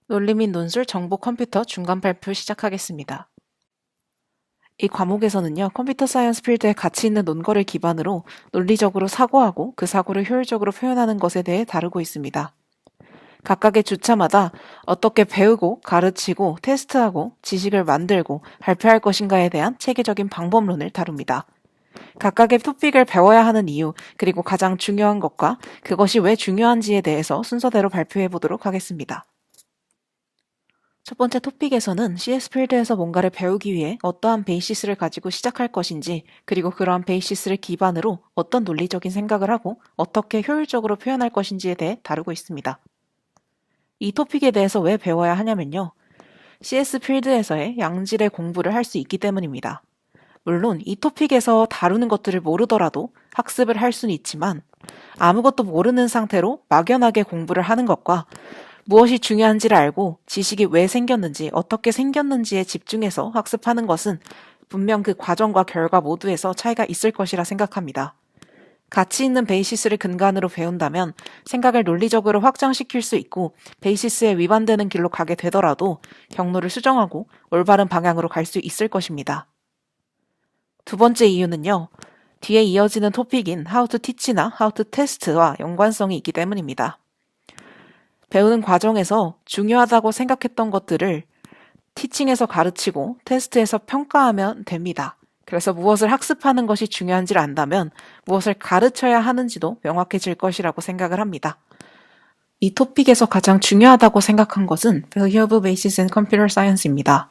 논리 및 논술 정보 컴퓨터 중간 발표 시작하겠습니다. 이 과목에서는요, 컴퓨터 사이언스 필드에 가치 있는 논거를 기반으로 논리적으로 사고하고 그 사고를 효율적으로 표현하는 것에 대해 다루고 있습니다. 각각의 주차마다 어떻게 배우고 가르치고 테스트하고 지식을 만들고 발표할 것인가에 대한 체계적인 방법론을 다룹니다. 각각의 토픽을 배워야 하는 이유, 그리고 가장 중요한 것과 그것이 왜 중요한지에 대해서 순서대로 발표해 보도록 하겠습니다. 첫 번째 토픽에서는 CS 필드에서 뭔가를 배우기 위해 어떠한 베이시스를 가지고 시작할 것인지, 그리고 그러한 베이시스를 기반으로 어떤 논리적인 생각을 하고 어떻게 효율적으로 표현할 것인지에 대해 다루고 있습니다. 이 토픽에 대해서 왜 배워야 하냐면요, CS 필드에서의 양질의 공부를 할 수 있기 때문입니다. 물론 이 토픽에서 다루는 것들을 모르더라도 학습을 할 수는 있지만, 아무것도 모르는 상태로 막연하게 공부를 하는 것과 무엇이 중요한지를 알고 지식이 왜 생겼는지, 어떻게 생겼는지에 집중해서 학습하는 것은 분명 그 과정과 결과 모두에서 차이가 있을 것이라 생각합니다. 가치 있는 베이시스를 근간으로 배운다면 생각을 논리적으로 확장시킬 수 있고, 베이시스에 위반되는 길로 가게 되더라도 경로를 수정하고 올바른 방향으로 갈 수 있을 것입니다. 두 번째 이유는요, 뒤에 이어지는 토픽인 How to Teach나 How to Test와 연관성이 있기 때문입니다. 배우는 과정에서 중요하다고 생각했던 것들을 티칭에서 가르치고 테스트에서 평가하면 됩니다. 그래서 무엇을 학습하는 것이 중요한지를 안다면 무엇을 가르쳐야 하는지도 명확해질 것이라고 생각을 합니다. 이 토픽에서 가장 중요하다고 생각한 것은 Value of Basis in Computer Science입니다.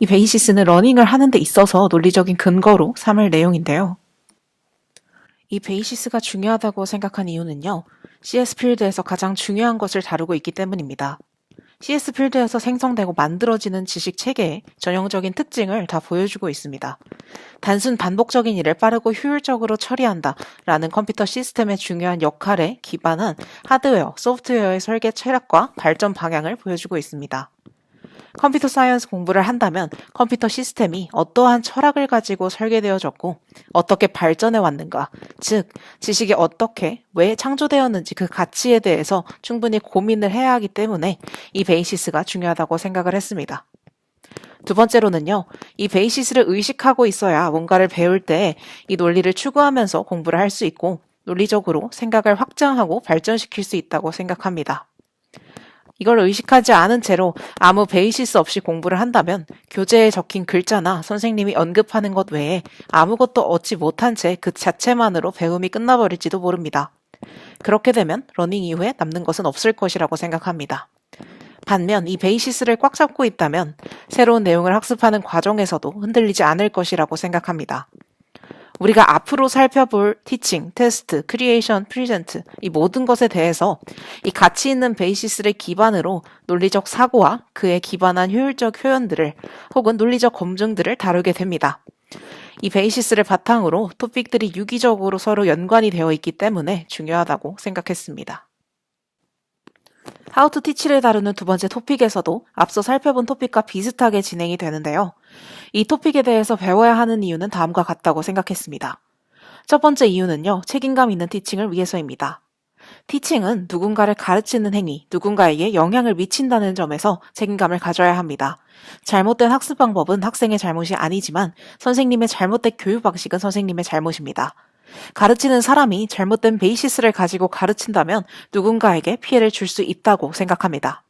이 베이시스는 러닝을 하는 데 있어서 논리적인 근거로 삼을 내용인데요. 이 베이시스가 중요하다고 생각한 이유는요, CS 필드에서 가장 중요한 것을 다루고 있기 때문입니다. CS 필드에서 생성되고 만들어지는 지식 체계의 전형적인 특징을 다 보여주고 있습니다. 단순 반복적인 일을 빠르고 효율적으로 처리한다 라는 컴퓨터 시스템의 중요한 역할에 기반한 하드웨어, 소프트웨어의 설계 철학과 발전 방향을 보여주고 있습니다. 컴퓨터 사이언스 공부를 한다면 컴퓨터 시스템이 어떠한 철학을 가지고 설계되어졌고 어떻게 발전해 왔는가, 즉 지식이 어떻게, 왜 창조되었는지 그 가치에 대해서 충분히 고민을 해야 하기 때문에 이 베이시스가 중요하다고 생각을 했습니다. 두 번째로는요, 이 베이시스를 의식하고 있어야 뭔가를 배울 때 이 논리를 추구하면서 공부를 할 수 있고 논리적으로 생각을 확장하고 발전시킬 수 있다고 생각합니다. 이걸 의식하지 않은 채로 아무 베이시스 없이 공부를 한다면 교재에 적힌 글자나 선생님이 언급하는 것 외에 아무것도 얻지 못한 채 그 자체만으로 배움이 끝나버릴지도 모릅니다. 그렇게 되면 러닝 이후에 남는 것은 없을 것이라고 생각합니다. 반면 이 베이시스를 꽉 잡고 있다면 새로운 내용을 학습하는 과정에서도 흔들리지 않을 것이라고 생각합니다. 우리가 앞으로 살펴볼 티칭, 테스트, 크리에이션, 프리젠트 이 모든 것에 대해서 이 가치 있는 베이시스를 기반으로 논리적 사고와 그에 기반한 효율적 표현들을 혹은 논리적 검증들을 다루게 됩니다. 이 베이시스를 바탕으로 토픽들이 유기적으로 서로 연관이 되어 있기 때문에 중요하다고 생각했습니다. How to Teach를 다루는 두 번째 토픽에서도 앞서 살펴본 토픽과 비슷하게 진행이 되는데요. 이 토픽에 대해서 배워야 하는 이유는 다음과 같다고 생각했습니다. 첫 번째 이유는요, 책임감 있는 티칭을 위해서입니다. 티칭은 누군가를 가르치는 행위, 누군가에게 영향을 미친다는 점에서 책임감을 가져야 합니다. 잘못된 학습 방법은 학생의 잘못이 아니지만 선생님의 잘못된 교육 방식은 선생님의 잘못입니다. 가르치는 사람이 잘못된 베이시스를 가지고 가르친다면 누군가에게 피해를 줄 수 있다고 생각합니다.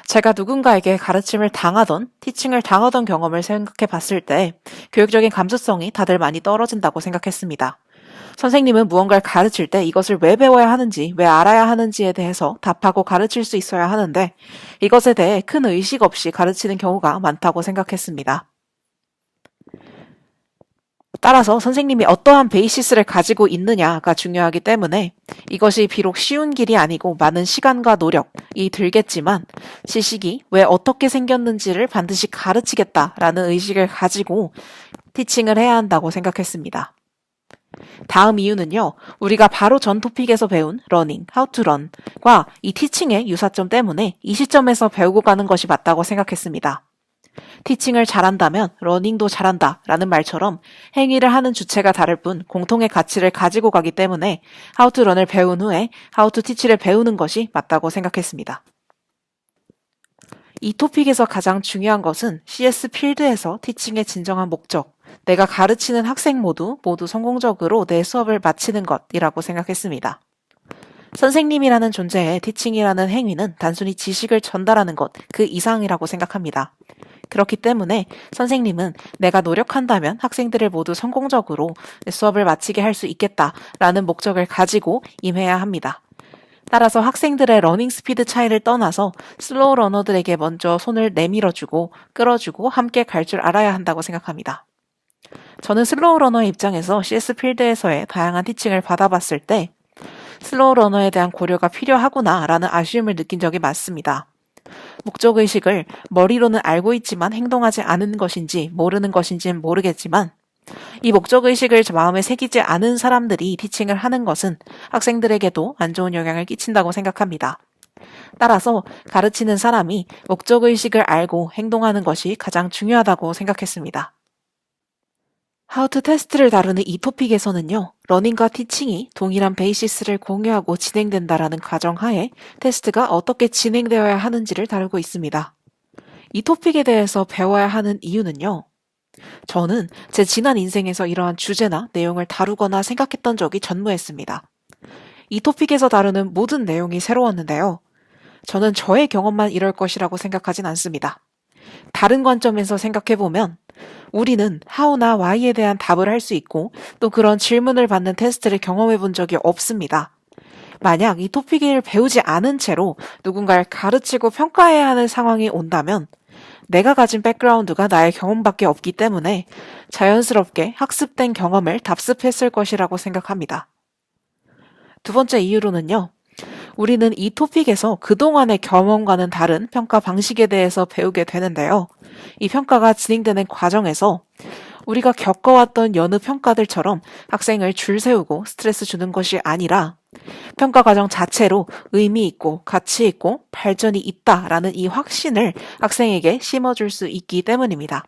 제가 누군가에게 가르침을 당하던, 티칭을 당하던 경험을 생각해 봤을 때 교육적인 감수성이 다들 많이 떨어진다고 생각했습니다. 선생님은 무언가를 가르칠 때 이것을 왜 배워야 하는지, 왜 알아야 하는지에 대해서 답하고 가르칠 수 있어야 하는데 이것에 대해 큰 의식 없이 가르치는 경우가 많다고 생각했습니다. 따라서 선생님이 어떠한 베이시스를 가지고 있느냐가 중요하기 때문에 이것이 비록 쉬운 길이 아니고 많은 시간과 노력이 들겠지만 지식이 왜 어떻게 생겼는지를 반드시 가르치겠다라는 의식을 가지고 티칭을 해야 한다고 생각했습니다. 다음 이유는요, 우리가 바로 전 토픽에서 배운 러닝, how to run과 이 티칭의 유사점 때문에 이 시점에서 배우고 가는 것이 맞다고 생각했습니다. 티칭을 잘한다면 러닝도 잘한다 라는 말처럼 행위를 하는 주체가 다를 뿐 공통의 가치를 가지고 가기 때문에 How to Run을 배운 후에 How to Teach를 배우는 것이 맞다고 생각했습니다. 이 토픽에서 가장 중요한 것은 CS 필드에서 티칭의 진정한 목적, 내가 가르치는 학생 모두 성공적으로 내 수업을 마치는 것이라고 생각했습니다. 선생님이라는 존재의 티칭이라는 행위는 단순히 지식을 전달하는 것, 그 이상이라고 생각합니다. 그렇기 때문에 선생님은 내가 노력한다면 학생들을 모두 성공적으로 수업을 마치게 할 수 있겠다라는 목적을 가지고 임해야 합니다. 따라서 학생들의 러닝 스피드 차이를 떠나서 슬로우 러너들에게 먼저 손을 내밀어주고 끌어주고 함께 갈 줄 알아야 한다고 생각합니다. 저는 슬로우 러너의 입장에서 CS 필드에서의 다양한 티칭을 받아봤을 때 슬로우 러너에 대한 고려가 필요하구나 라는 아쉬움을 느낀 적이 많습니다. 목적의식을 머리로는 알고 있지만 행동하지 않은 것인지 모르는 것인지는 모르겠지만 이 목적의식을 마음에 새기지 않은 사람들이 티칭을 하는 것은 학생들에게도 안 좋은 영향을 끼친다고 생각합니다. 따라서 가르치는 사람이 목적의식을 알고 행동하는 것이 가장 중요하다고 생각했습니다. How to 테스트를 다루는 이 토픽에서는요, 러닝과 티칭이 동일한 베이시스를 공유하고 진행된다라는 가정하에 테스트가 어떻게 진행되어야 하는지를 다루고 있습니다. 이 토픽에 대해서 배워야 하는 이유는요, 저는 제 지난 인생에서 이러한 주제나 내용을 다루거나 생각했던 적이 전무했습니다. 이 토픽에서 다루는 모든 내용이 새로웠는데요. 저는 저의 경험만 이럴 것이라고 생각하진 않습니다. 다른 관점에서 생각해보면 우리는 how나 why에 대한 답을 할 수 있고 또 그런 질문을 받는 테스트를 경험해 본 적이 없습니다. 만약 이 토픽을 배우지 않은 채로 누군가를 가르치고 평가해야 하는 상황이 온다면 내가 가진 백그라운드가 나의 경험밖에 없기 때문에 자연스럽게 학습된 경험을 답습했을 것이라고 생각합니다. 두 번째 이유로는요. 우리는 이 토픽에서 그동안의 경험과는 다른 평가 방식에 대해서 배우게 되는데요. 이 평가가 진행되는 과정에서 우리가 겪어왔던 여느 평가들처럼 학생을 줄 세우고 스트레스 주는 것이 아니라 평가 과정 자체로 의미 있고 가치 있고 발전이 있다라는 이 확신을 학생에게 심어줄 수 있기 때문입니다.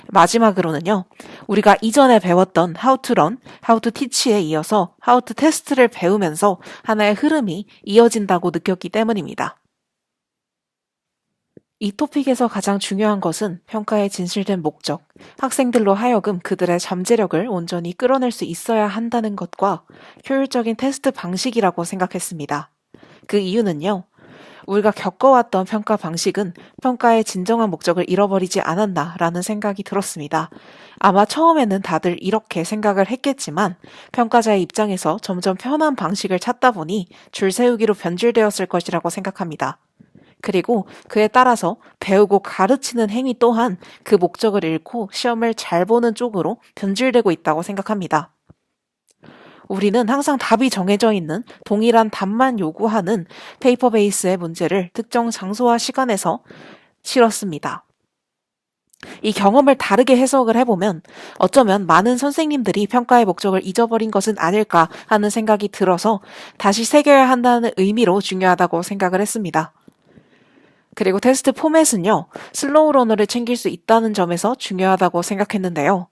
마지막으로는요, 우리가 이전에 배웠던 How to Run, How to Teach에 이어서 How to Test를 배우면서 하나의 흐름이 이어진다고 느꼈기 때문입니다. 이 토픽에서 가장 중요한 것은 평가의 진실된 목적, 학생들로 하여금 그들의 잠재력을 온전히 끌어낼 수 있어야 한다는 것과 효율적인 테스트 방식이라고 생각했습니다. 그 이유는요, 우리가 겪어왔던 평가 방식은 평가의 진정한 목적을 잃어버리지 않았나라는 생각이 들었습니다. 아마 처음에는 다들 이렇게 생각을 했겠지만 평가자의 입장에서 점점 편한 방식을 찾다 보니 줄 세우기로 변질되었을 것이라고 생각합니다. 그리고 그에 따라서 배우고 가르치는 행위 또한 그 목적을 잃고 시험을 잘 보는 쪽으로 변질되고 있다고 생각합니다. 우리는 항상 답이 정해져 있는 동일한 답만 요구하는 페이퍼 베이스의 문제를 특정 장소와 시간에서 치렀습니다. 이 경험을 다르게 해석을 해보면 어쩌면 많은 선생님들이 평가의 목적을 잊어버린 것은 아닐까 하는 생각이 들어서 다시 새겨야 한다는 의미로 중요하다고 생각을 했습니다. 그리고 테스트 포맷은요, 슬로우 러너를 챙길 수 있다는 점에서 중요하다고 생각했는데요.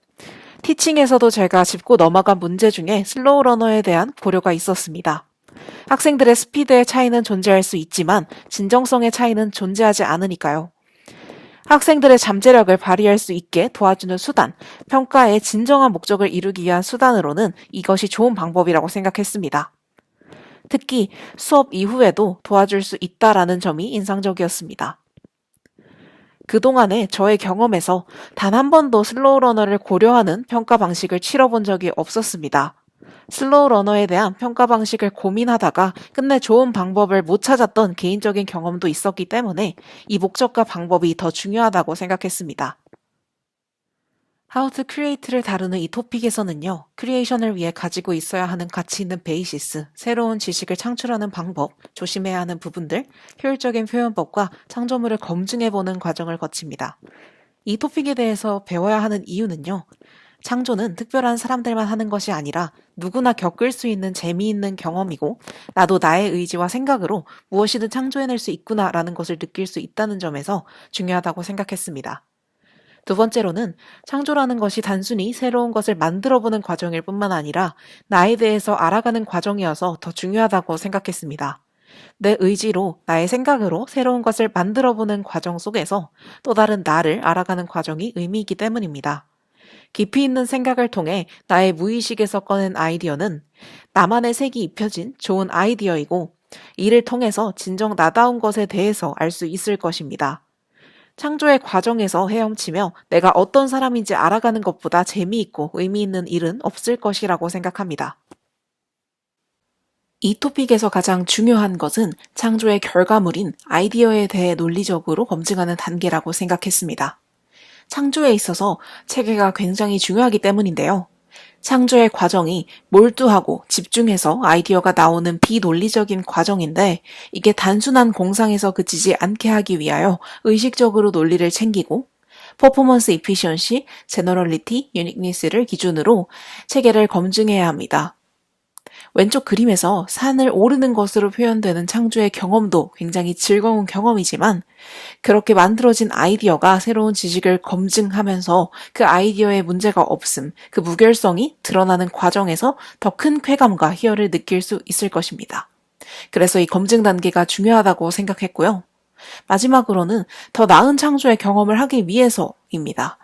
티칭에서도 제가 짚고 넘어간 문제 중에 슬로우 러너에 대한 고려가 있었습니다. 학생들의 스피드의 차이는 존재할 수 있지만 진정성의 차이는 존재하지 않으니까요. 학생들의 잠재력을 발휘할 수 있게 도와주는 수단, 평가의 진정한 목적을 이루기 위한 수단으로는 이것이 좋은 방법이라고 생각했습니다. 특히 수업 이후에도 도와줄 수 있다라는 점이 인상적이었습니다. 그동안의 저의 경험에서 단 한 번도 슬로우 러너를 고려하는 평가 방식을 치러본 적이 없었습니다. 슬로우 러너에 대한 평가 방식을 고민하다가 끝내 좋은 방법을 못 찾았던 개인적인 경험도 있었기 때문에 이 목적과 방법이 더 중요하다고 생각했습니다. How to Create를 다루는 이 토픽에서는요, 크리에이션을 위해 가지고 있어야 하는 가치 있는 베이시스, 새로운 지식을 창출하는 방법, 조심해야 하는 부분들, 효율적인 표현법과 창조물을 검증해보는 과정을 거칩니다. 이 토픽에 대해서 배워야 하는 이유는요, 창조는 특별한 사람들만 하는 것이 아니라 누구나 겪을 수 있는 재미있는 경험이고 나도 나의 의지와 생각으로 무엇이든 창조해낼 수 있구나라는 것을 느낄 수 있다는 점에서 중요하다고 생각했습니다. 두 번째로는 창조라는 것이 단순히 새로운 것을 만들어보는 과정일 뿐만 아니라 나에 대해서 알아가는 과정이어서 더 중요하다고 생각했습니다. 내 의지로, 나의 생각으로 새로운 것을 만들어보는 과정 속에서 또 다른 나를 알아가는 과정이 의미 있기 때문입니다. 깊이 있는 생각을 통해 나의 무의식에서 꺼낸 아이디어는 나만의 색이 입혀진 좋은 아이디어이고, 이를 통해서 진정 나다운 것에 대해서 알 수 있을 것입니다. 창조의 과정에서 헤엄치며 내가 어떤 사람인지 알아가는 것보다 재미있고 의미 있는 일은 없을 것이라고 생각합니다. 이 토픽에서 가장 중요한 것은 창조의 결과물인 아이디어에 대해 논리적으로 검증하는 단계라고 생각했습니다. 창조에 있어서 체계가 굉장히 중요하기 때문인데요. 창조의 과정이 몰두하고 집중해서 아이디어가 나오는 비논리적인 과정인데, 이게 단순한 공상에서 그치지 않게 하기 위하여 의식적으로 논리를 챙기고 퍼포먼스 이피션시, 제너럴리티, 유닉니스를 기준으로 체계를 검증해야 합니다. 왼쪽 그림에서 산을 오르는 것으로 표현되는 창조의 경험도 굉장히 즐거운 경험이지만, 그렇게 만들어진 아이디어가 새로운 지식을 검증하면서 그 아이디어에 문제가 없음, 그 무결성이 드러나는 과정에서 더 큰 쾌감과 희열을 느낄 수 있을 것입니다. 그래서 이 검증 단계가 중요하다고 생각했고요. 마지막으로는 더 나은 창조의 경험을 하기 위해서입니다.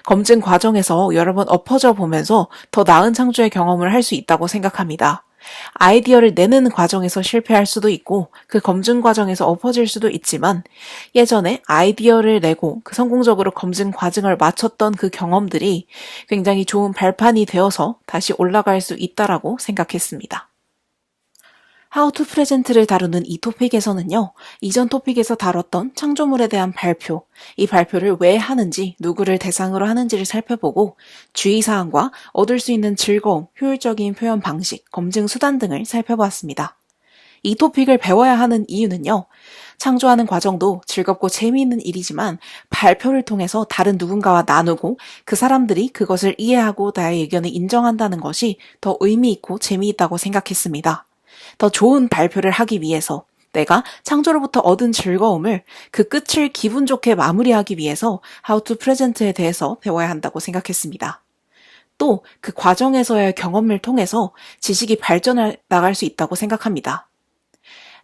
검증 과정에서 여러 번 엎어져 보면서 더 나은 창조의 경험을 할 수 있다고 생각합니다. 아이디어를 내는 과정에서 실패할 수도 있고 그 검증 과정에서 엎어질 수도 있지만, 예전에 아이디어를 내고 그 성공적으로 검증 과정을 마쳤던 그 경험들이 굉장히 좋은 발판이 되어서 다시 올라갈 수 있다라고 생각했습니다. How to Present를 다루는 이 토픽에서는요, 이전 토픽에서 다뤘던 창조물에 대한 발표, 이 발표를 왜 하는지, 누구를 대상으로 하는지를 살펴보고 주의사항과 얻을 수 있는 즐거움, 효율적인 표현 방식, 검증 수단 등을 살펴보았습니다. 이 토픽을 배워야 하는 이유는요, 창조하는 과정도 즐겁고 재미있는 일이지만 발표를 통해서 다른 누군가와 나누고 그 사람들이 그것을 이해하고 나의 의견을 인정한다는 것이 더 의미 있고 재미있다고 생각했습니다. 더 좋은 발표를 하기 위해서, 내가 창조로부터 얻은 즐거움을 그 끝을 기분 좋게 마무리하기 위해서 How to Present에 대해서 배워야 한다고 생각했습니다. 또 그 과정에서의 경험을 통해서 지식이 발전해 나갈 수 있다고 생각합니다.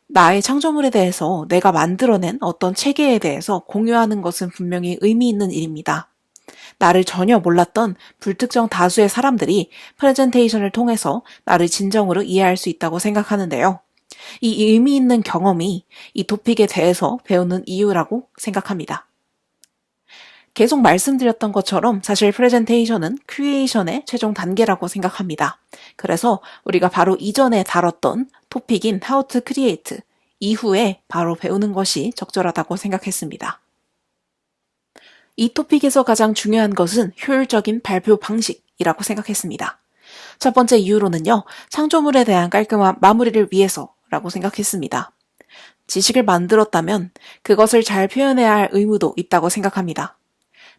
나의 창조물에 대해서, 내가 만들어낸 어떤 체계에 대해서 공유하는 것은 분명히 의미 있는 일입니다. 나를 전혀 몰랐던 불특정 다수의 사람들이 프레젠테이션을 통해서 나를 진정으로 이해할 수 있다고 생각하는데요. 이 의미 있는 경험이 이 토픽에 대해서 배우는 이유라고 생각합니다. 계속 말씀드렸던 것처럼 사실 프레젠테이션은 크리에이션의 최종 단계라고 생각합니다. 그래서 우리가 바로 이전에 다뤘던 토픽인 How to Create 이후에 바로 배우는 것이 적절하다고 생각했습니다. 이 토픽에서 가장 중요한 것은 효율적인 발표 방식이라고 생각했습니다. 첫 번째 이유로는요, 창조물에 대한 깔끔한 마무리를 위해서라고 생각했습니다. 지식을 만들었다면 그것을 잘 표현해야 할 의무도 있다고 생각합니다.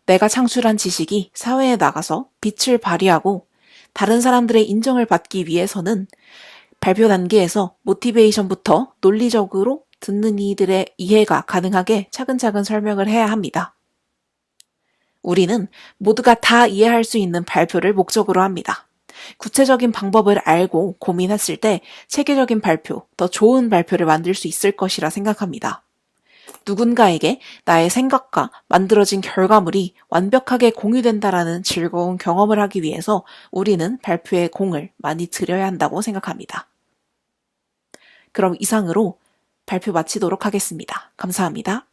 내가 창출한 지식이 사회에 나가서 빛을 발휘하고 다른 사람들의 인정을 받기 위해서는 발표 단계에서 모티베이션부터 논리적으로 듣는 이들의 이해가 가능하게 차근차근 설명을 해야 합니다. 우리는 모두가 다 이해할 수 있는 발표를 목적으로 합니다. 구체적인 방법을 알고 고민했을 때 체계적인 발표, 더 좋은 발표를 만들 수 있을 것이라 생각합니다. 누군가에게 나의 생각과 만들어진 결과물이 완벽하게 공유된다라는 즐거운 경험을 하기 위해서 우리는 발표에 공을 많이 들여야 한다고 생각합니다. 그럼 이상으로 발표 마치도록 하겠습니다. 감사합니다.